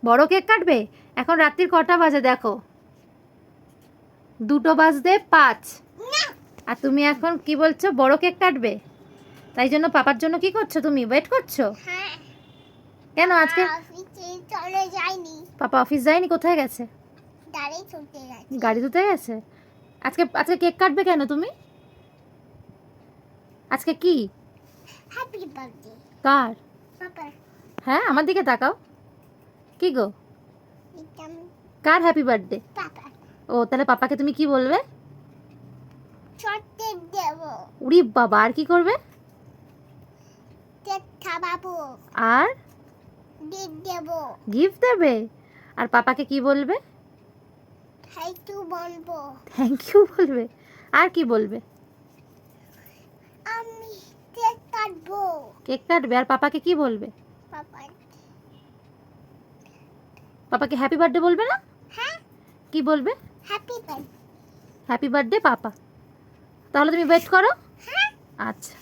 বড় কেক কাটবে? এখন রাত্রির কটা বাজে দেখো? 2:05। আর তুমি এখন কি বলছো বড় কেক কাটবে? তাই জন্য পাপার জন্য কি করছো তুমি? ওয়েট করছো? কেন আজকে চলে যায়নি? পাপা অফিস যায়নি? কোথায় গেছে? গাড়ি ধুতে গেছে। আজকে আজকে কেক কাটবে কেন তুমি? আজকে কি? হ্যাপি বার্থডে কার? পাপা। হ্যাঁ, আমার দিকে তাকাও। কি গো? কার হ্যাপি বার্থডে? পাপা ও, তাহলে পাপাকে তুমি কি বলবে? চটকে দেব। উরি বাবা, আর কি করবে? কেক খাওয়াবো আর কেক দেব। গিফট দেবে? আর পাপাকে কি বলবে? থ্যাংক ইউ বলবো। থ্যাংক ইউ বলবে? আর কি বলবে? আমি কেক কাটবো। কেক কাটবে। আর পাপাকে কি বলবে? পাপা পাপাকে হ্যাপি বার্থডে বলবে না? হ্যাঁ, কি বলবে? Happy birthday. হ্যাপি বার্থডে পাপা। তাহলে তুমি ওয়েট করো। হ্যাঁ। আচ্ছা।